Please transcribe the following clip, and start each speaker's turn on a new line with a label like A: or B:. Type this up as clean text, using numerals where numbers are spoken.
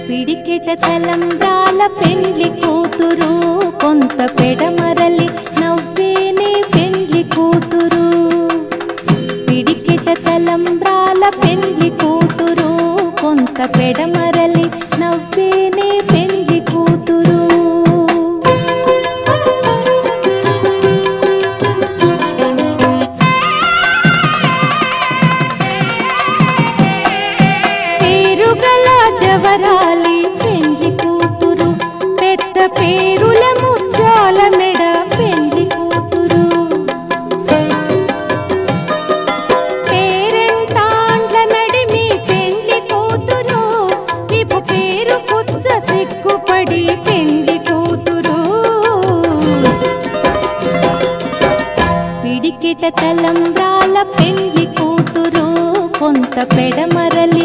A: పిడికెట తలంబ్రాల పెండ్లి కూతురు కొంత పెడమరలి నవ్వేనే పెండ్లి కూతురు. పిడికెట తలంబ్రాల పెండ్లి కూతురు కొంత పెడమరలి నవ్వేనే పెండ్లి కూతురు. పేరుగల జవరాలి పెండ్లి కూతురు పెద్ద పేరుల ముత్యాల మెడ పెండ్లి కూతురు. పేరెంటాండ్ల నడిమి పెండ్లి కూతురు విపు పేరు పుచ్చ సిగ్గుపడి పెండ్లి కూతురు. పిడికిట తలంబ్రాల పెండ్లి కూతురు కొంత పెడమరలి